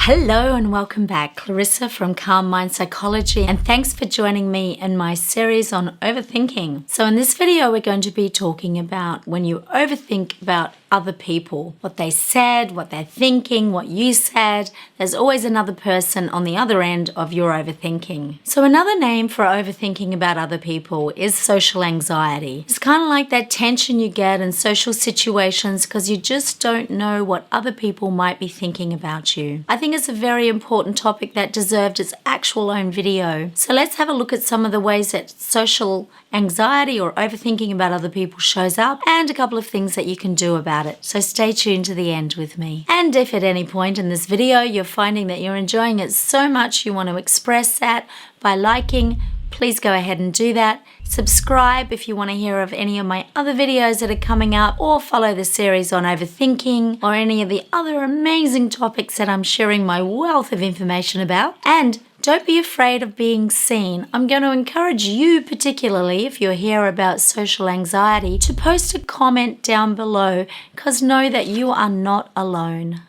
Hello and welcome back. Clarissa from Calm Mind Psychology, and thanks for joining me in my series on overthinking. So in this video, we're going to be talking about when you overthink about other people, what they said, what they're thinking, what you said. There's always another person on the other end of your overthinking. So another name for overthinking about other people is social anxiety. It's kind of like that tension you get in social situations because you just don't know what other people might be thinking about you. I think it's a very important topic that deserved its actual own video. So let's have a look at some of the ways that social anxiety or overthinking about other people shows up and a couple of things that you can do about it. So stay tuned to the end with me. And if at any point in this video you're finding that you're enjoying it so much you want to express that by liking, please go ahead and do that. Subscribe if you want to hear of any of my other videos that are coming up, or follow the series on overthinking or any of the other amazing topics that I'm sharing my wealth of information about. And don't be afraid of being seen. I'm going to encourage you, particularly if you're here about social anxiety, to post a comment down below, because know that you are not alone.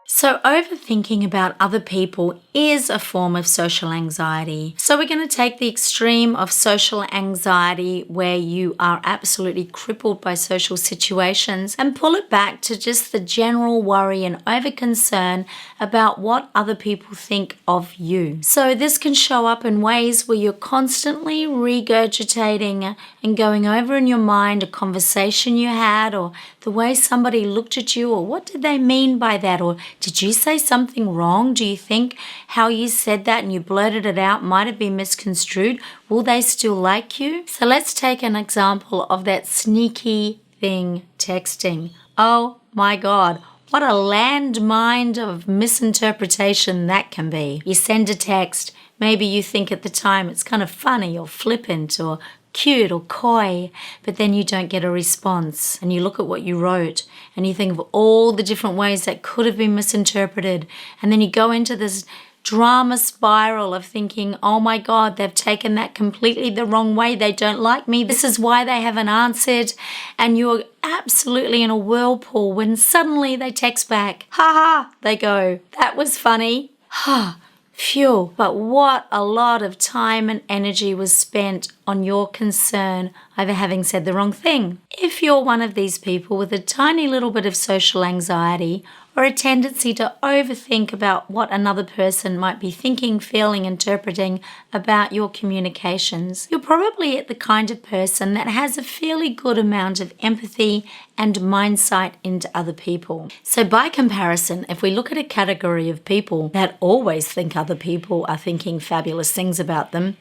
So overthinking about other people is a form of social anxiety. So we're going to take the extreme of social anxiety where you are absolutely crippled by social situations and pull it back to just the general worry and overconcern about what other people think of you. So this can show up in ways where you're constantly regurgitating and going over in your mind a conversation you had, or the way somebody looked at you, or what did they mean by that, or did you say something wrong? Do you think how you said that and you blurted it out might have been misconstrued? Will they still like you? So let's take an example of that sneaky thing, texting. Oh my God, what a landmine of misinterpretation that can be. You send a text, maybe you think at the time it's kind of funny or flippant or cute or coy, but then you don't get a response, and you look at what you wrote and you think of all the different ways that could have been misinterpreted, and then you go into this drama spiral of thinking, oh my God, they've taken that completely the wrong way, they don't like me, this is why they haven't answered, and you're absolutely in a whirlpool when suddenly they text back, ha ha, they go, that was funny, ha. Phew, but what a lot of time and energy was spent on your concern over having said the wrong thing. If you're one of these people with a tiny little bit of social anxiety or a tendency to overthink about what another person might be thinking, feeling, interpreting about your communications, you're probably the kind of person that has a fairly good amount of empathy and mindsight into other people. So by comparison, if we look at a category of people that always think other people are thinking fabulous things about them,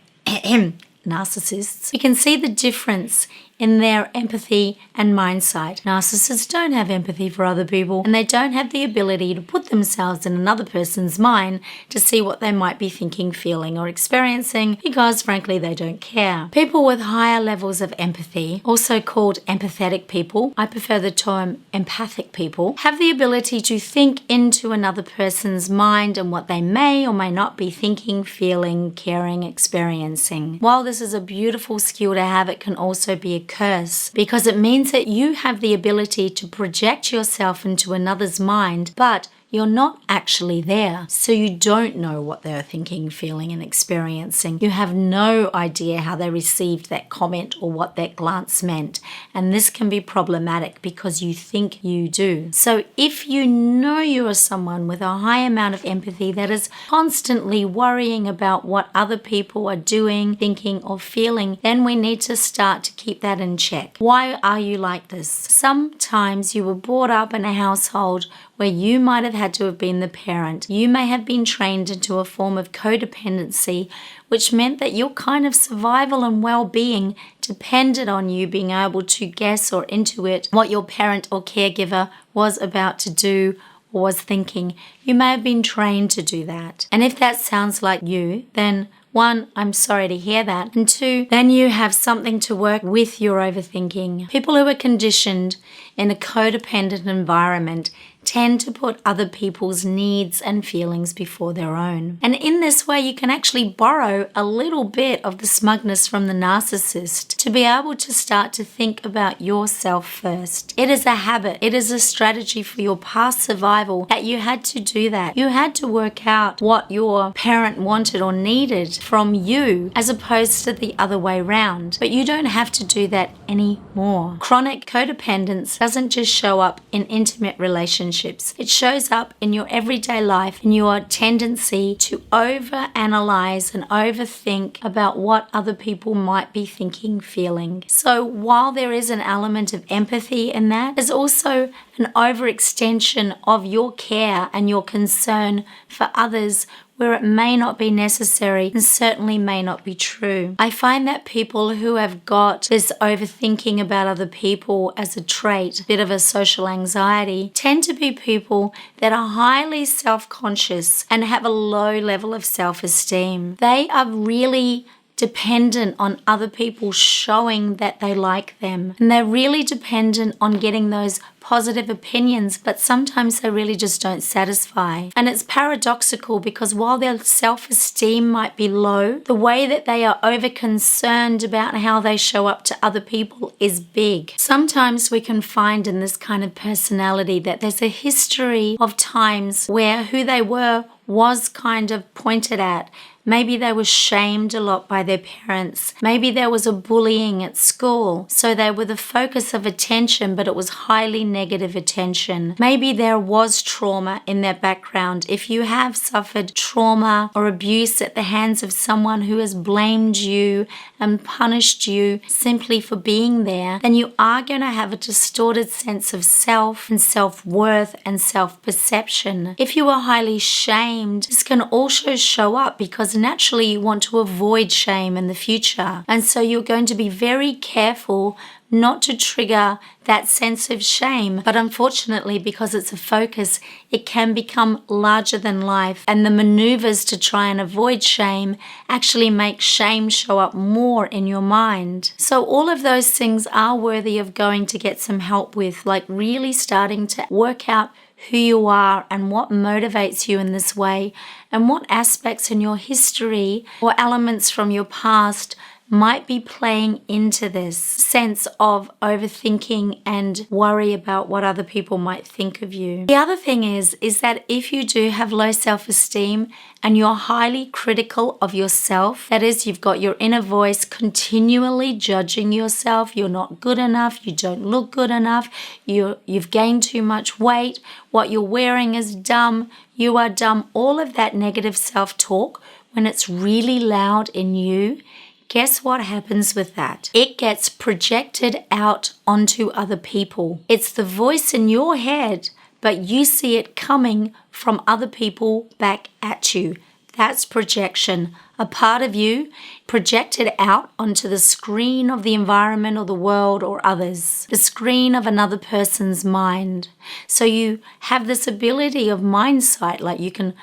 narcissists, we can see the difference in their empathy and mindsight. Narcissists don't have empathy for other people, and they don't have the ability to put themselves in another person's mind to see what they might be thinking, feeling, or experiencing, because frankly they don't care. People with higher levels of empathy, also called empathetic people, I prefer the term empathic people, have the ability to think into another person's mind and what they may or may not be thinking, feeling, caring, experiencing. While this is a beautiful skill to have, it can also be a curse, because it means that you have the ability to project yourself into another's mind, but you're not actually there, so you don't know what they're thinking, feeling, and experiencing. You have no idea how they received that comment or what that glance meant, and this can be problematic because you think you do. So if you know you are someone with a high amount of empathy that is constantly worrying about what other people are doing, thinking, or feeling, then we need to start to keep that in check. Why are you like this? Sometimes you were brought up in a household where you might have had to have been the parent. You may have been trained into a form of codependency, which meant that your kind of survival and well-being depended on you being able to guess or intuit what your parent or caregiver was about to do or was thinking. You may have been trained to do that. And if that sounds like you, then one, I'm sorry to hear that. And two, then you have something to work with your overthinking. People who are conditioned in a codependent environment tend to put other people's needs and feelings before their own. And in this way, you can actually borrow a little bit of the smugness from the narcissist to be able to start to think about yourself first. It is a habit. It is a strategy for your past survival that you had to do that. You had to work out what your parent wanted or needed from you as opposed to the other way round. But you don't have to do that anymore. Chronic codependence doesn't just show up in intimate relationships. It shows up in your everyday life, in your tendency to overanalyze and overthink about what other people might be thinking, feeling. So while there is an element of empathy in that, there's also an overextension of your care and your concern for others where it may not be necessary and certainly may not be true. I find that people who have got this overthinking about other people as a trait, a bit of a social anxiety, tend to be people that are highly self-conscious and have a low level of self-esteem. They are really dependent on other people showing that they like them. And they're really dependent on getting those positive opinions, but sometimes they really just don't satisfy. And it's paradoxical because while their self-esteem might be low, the way that they are over-concerned about how they show up to other people is big. Sometimes we can find in this kind of personality that there's a history of times where who they were was kind of pointed at. Maybe they were shamed a lot by their parents. Maybe there was a bullying at school. So they were the focus of attention, but it was highly negative attention. Maybe there was trauma in their background. If you have suffered trauma or abuse at the hands of someone who has blamed you and punished you simply for being there, then you are going to have a distorted sense of self and self-worth and self-perception. If you are highly shamed, this can also show up because naturally you want to avoid shame in the future. And so you're going to be very careful not to trigger that sense of shame. But unfortunately, because it's a focus, it can become larger than life. And the maneuvers to try and avoid shame actually make shame show up more in your mind. So all of those things are worthy of going to get some help with, like really starting to work out who you are and what motivates you in this way, and what aspects in your history or elements from your past might be playing into this sense of overthinking and worry about what other people might think of you. The other thing is that if you do have low self-esteem and you're highly critical of yourself, that is, you've got your inner voice continually judging yourself, you're not good enough, you don't look good enough, you've gained too much weight, what you're wearing is dumb, you are dumb, all of that negative self-talk, when it's really loud in you, guess what happens with that? It gets projected out onto other people. It's the voice in your head, but you see it coming from other people back at you. That's projection. A part of you projected out onto the screen of the environment or the world or others, the screen of another person's mind. So you have this ability of mind sight, like you can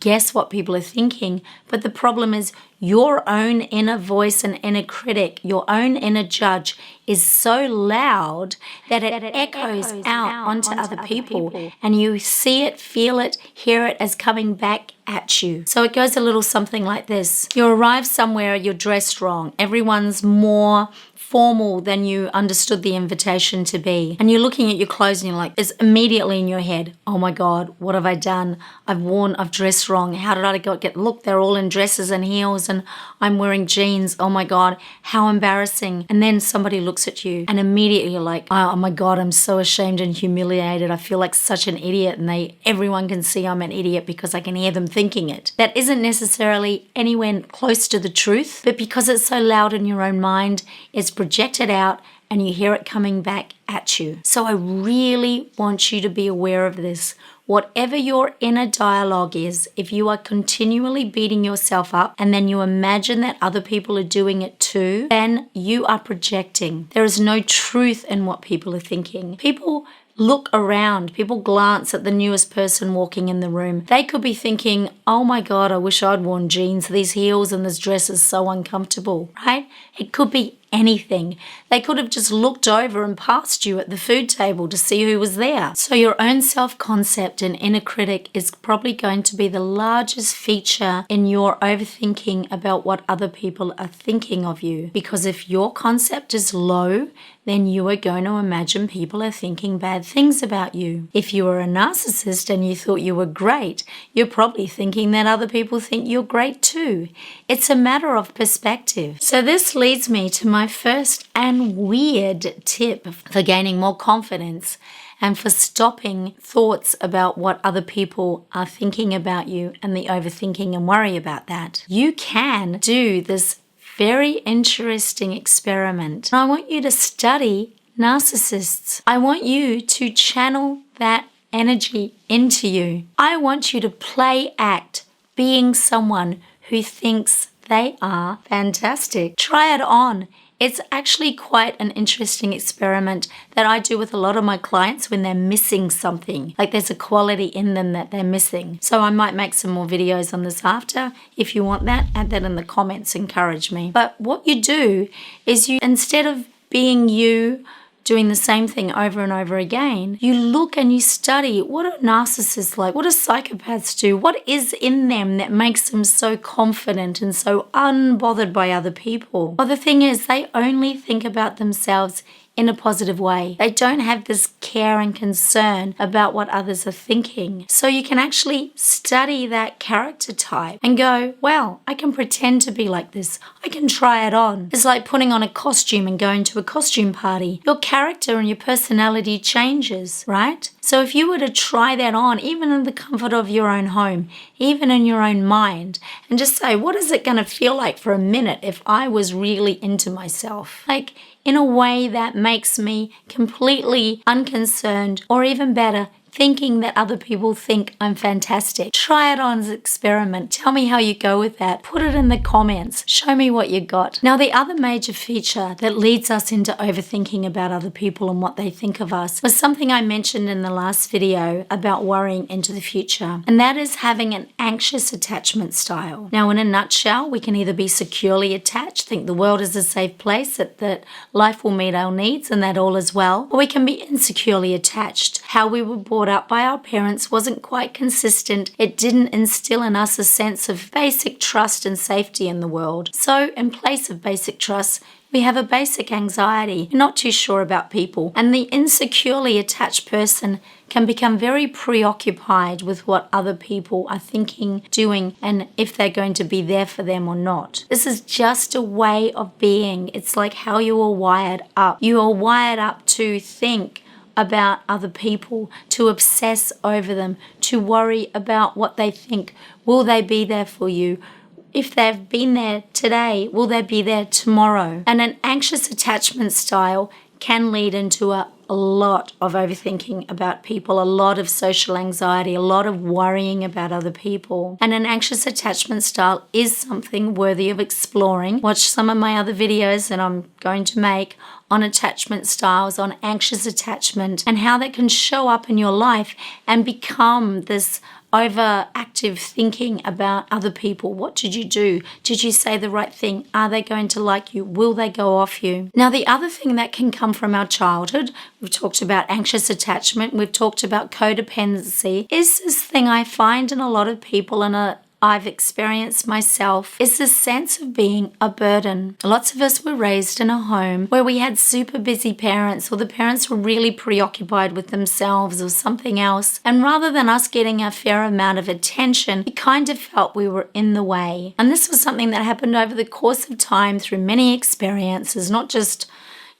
guess what people are thinking, but the problem is your own inner voice and inner critic, your own inner judge is so loud that it echoes out onto other people, and you see it, feel it, hear it as coming back at you. So it goes a little something like this. You arrive somewhere, you're dressed wrong. Everyone's more formal than you understood the invitation to be. And you're looking at your clothes and you're like, it's immediately in your head, oh my God, what have I done? I've dressed wrong. How did I get, look, they're all in dresses and heels and I'm wearing jeans. Oh my God, how embarrassing. And then somebody looks at you and immediately you're like, oh my God, I'm so ashamed and humiliated. I feel like such an idiot, and everyone can see I'm an idiot because I can hear them thinking it. That isn't necessarily anywhere close to the truth, but because it's so loud in your own mind, it's projected out and you hear it coming back at you. So I really want you to be aware of this. Whatever your inner dialogue is, if you are continually beating yourself up and then you imagine that other people are doing it too, then you are projecting. There is no truth in what people are thinking. People look around. People glance at the newest person walking in the room. They could be thinking, oh my God, I wish I'd worn jeans. These heels and this dress is so uncomfortable, right? It could be anything. They could have just looked over and passed you at the food table to see who was there. So your own self-concept and inner critic is probably going to be the largest feature in your overthinking about what other people are thinking of you. Because if your concept is low, then you are going to imagine people are thinking bad things about you. If you were a narcissist and you thought you were great, you're probably thinking that other people think you're great too. It's a matter of perspective. So this leads me to my first and weird tip for gaining more confidence and for stopping thoughts about what other people are thinking about you and the overthinking and worry about that. You can do this very interesting experiment. I want you to study narcissists. I want you to channel that energy into you. I want you to play act being someone who thinks they are fantastic. Try it on. It's actually quite an interesting experiment that I do with a lot of my clients when they're missing something. Like there's a quality in them that they're missing. So I might make some more videos on this after. If you want that, add that in the comments, encourage me. But what you do is you, instead of being you, doing the same thing over and over again, you look and you study what are narcissists like, what do psychopaths do, what is in them that makes them so confident and so unbothered by other people. Well, the thing is, they only think about themselves in a positive way. They don't have this care and concern about what others are thinking. So you can actually study that character type and go, well, I can pretend to be like this. I can try it on. It's like putting on a costume and going to a costume party. Your character and your personality changes, right? So if you were to try that on, even in the comfort of your own home, even in your own mind, and just say, what is it going to feel like for a minute if I was really into myself? Like, in a way that makes me completely unconcerned, or even better, thinking that other people think I'm fantastic. Try it on as an experiment. Tell me how you go with that. Put it in the comments. Show me what you got. Now, the other major feature that leads us into overthinking about other people and what they think of us was something I mentioned in the last video about worrying into the future. And that is having an anxious attachment style. Now, in a nutshell, we can either be securely attached, think the world is a safe place, that life will meet our needs and that all is well, or we can be insecurely attached. How we were brought up by our parents wasn't quite consistent. It didn't instill in us a sense of basic trust and safety in the world. So in place of basic trust, we have a basic anxiety. You're not too sure about people. And the insecurely attached person can become very preoccupied with what other people are thinking, doing, and if they're going to be there for them or not. This is just a way of being. It's like how you are wired up. You are wired up to think about other people, to obsess over them, to worry about what they think. Will they be there for you? If they've been there today, will they be there tomorrow? And an anxious attachment style can lead into a lot of overthinking about people, a lot of social anxiety, a lot of worrying about other people. And an anxious attachment style is something worthy of exploring. Watch some of my other videos that I'm going to make on attachment styles, on anxious attachment, and how that can show up in your life and become this overactive thinking about other people. What did you do? Did you say the right thing? Are they going to like you? Will they go off you? Now, the other thing that can come from our childhood, we've talked about anxious attachment, we've talked about codependency, is this thing I find in a lot of people and I've experienced myself, is the sense of being a burden. Lots of us were raised in a home where we had super busy parents, or the parents were really preoccupied with themselves or something else. And rather than us getting a fair amount of attention, we kind of felt we were in the way. And this was something that happened over the course of time through many experiences, not just,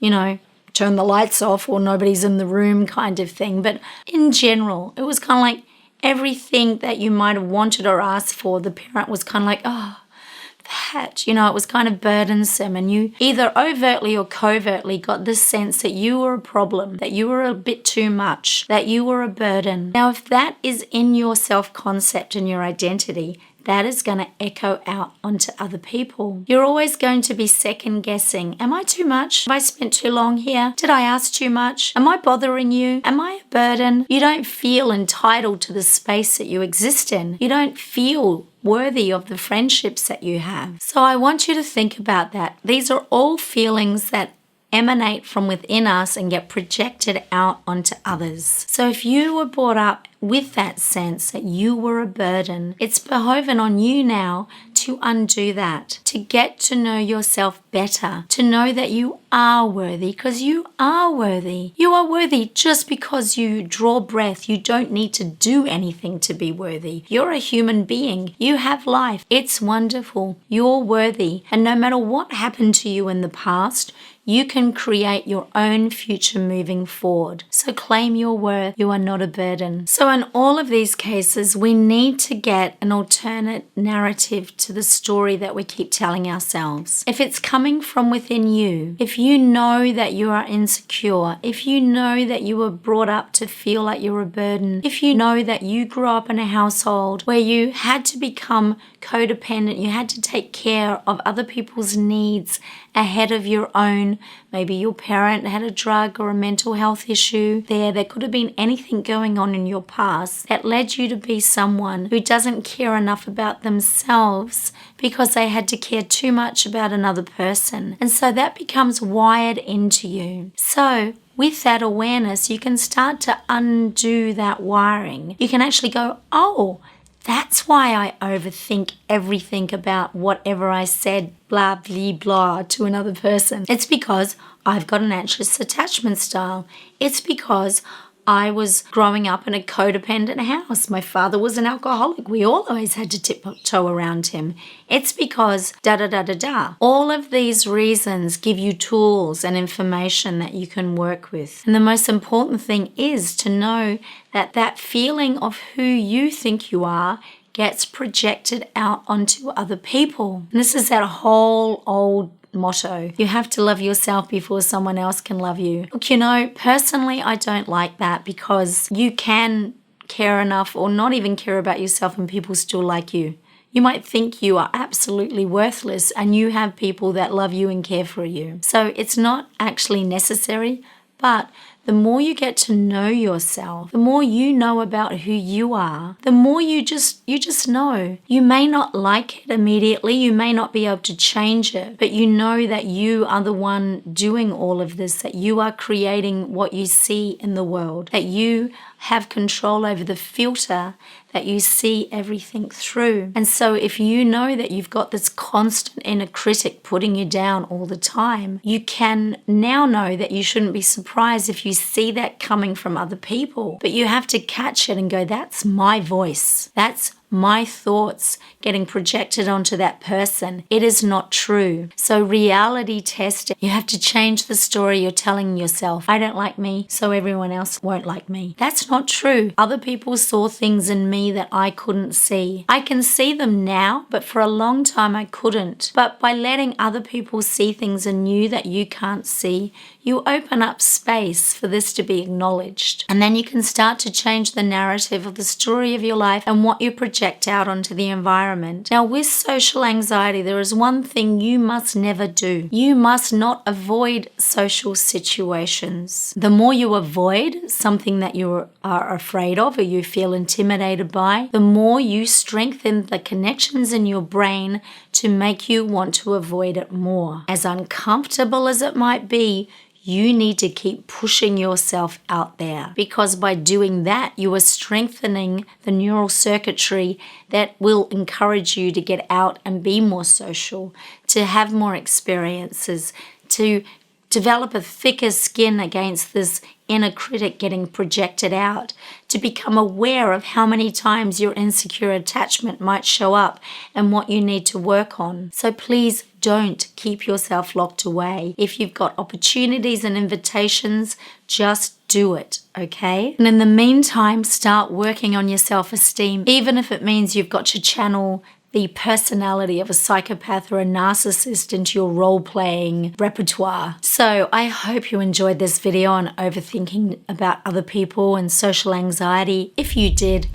turn the lights off or nobody's in the room kind of thing. But in general, it was kind of like, everything that you might have wanted or asked for, the parent was kind of like, that, it was kind of burdensome. And you either overtly or covertly got this sense that you were a problem, that you were a bit too much, that you were a burden. Now, if that is in your self-concept and your identity, that is going to echo out onto other people. You're always going to be second guessing. Am I too much? Have I spent too long here? Did I ask too much? Am I bothering you? Am I a burden? You don't feel entitled to the space that you exist in. You don't feel worthy of the friendships that you have. So I want you to think about that. These are all feelings that emanate from within us and get projected out onto others. So if you were brought up with that sense that you were a burden, it's behoven on you now to undo that, to get to know yourself better, to know that you are worthy, because you are worthy. You are worthy just because you draw breath. You don't need to do anything to be worthy. You're a human being. You have life. It's wonderful. You're worthy. And no matter what happened to you in the past, you can create your own future moving forward. So claim your worth. You are not a burden. So in all of these cases, we need to get an alternate narrative to the story that we keep telling ourselves. If it's coming from within you, if you know that you are insecure, if you know that you were brought up to feel like you're a burden, if you know that you grew up in a household where you had to become codependent, you had to take care of other people's needs ahead of your own. Maybe your parent had a drug or a mental health issue. There could have been anything going on in your past that led you to be someone who doesn't care enough about themselves because they had to care too much about another person. And so that becomes wired into you. So with that awareness, you can start to undo that wiring. You can actually go, oh, that's why I overthink everything about whatever I said, blah, blah, blah, to another person. It's because I've got an anxious attachment style. It's because I was growing up in a codependent house. My father was an alcoholic. We all always had to tiptoe around him. It's because da-da-da-da-da. All of these reasons give you tools and information that you can work with. And the most important thing is to know that that feeling of who you think you are gets projected out onto other people. And this is that whole old motto. You have to love yourself before someone else can love you. Look, personally, I don't like that, because you can care enough or not even care about yourself and people still like you. You might think you are absolutely worthless and you have people that love you and care for you. So it's not actually necessary, but the more you get to know yourself, the more you know about who you are, the more you just know. You may not like it immediately, you may not be able to change it, but you know that you are the one doing all of this, that you are creating what you see in the world, that you have control over the filter that you see everything through. And so if you know that you've got this constant inner critic putting you down all the time, you can now know that you shouldn't be surprised if you see that coming from other people. But you have to catch it and go, that's my voice. That's my thoughts getting projected onto that person. It is not true. So reality test it. You have to change the story you're telling yourself. I don't like me, so everyone else won't like me. That's not true. Other people saw things in me that I couldn't see. I can see them now, but for a long time I couldn't. But by letting other people see things in you that you can't see, you open up space for this to be acknowledged. And then you can start to change the narrative of the story of your life and what you project out onto the environment. Now, with social anxiety, there is one thing you must never do. You must not avoid social situations. The more you avoid something that you are afraid of or you feel intimidated by, the more you strengthen the connections in your brain to make you want to avoid it more. As uncomfortable as it might be, you need to keep pushing yourself out there, because by doing that, you are strengthening the neural circuitry that will encourage you to get out and be more social, to have more experiences, to develop a thicker skin against this inner critic getting projected out, to become aware of how many times your insecure attachment might show up and what you need to work on. So please don't keep yourself locked away. If you've got opportunities and invitations, just do it, okay? And in the meantime, start working on your self-esteem, even if it means you've got to channel the personality of a psychopath or a narcissist into your role-playing repertoire. So I hope you enjoyed this video on overthinking about other people and social anxiety. If you did,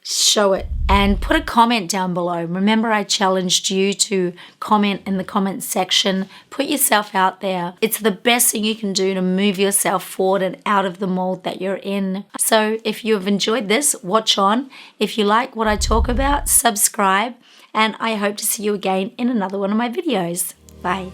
show it. And put a comment down below. Remember, I challenged you to comment in the comment section. Put yourself out there. It's the best thing you can do to move yourself forward and out of the mold that you're in. So if you have enjoyed this, watch on. If you like what I talk about, subscribe. And I hope to see you again in another one of my videos. Bye.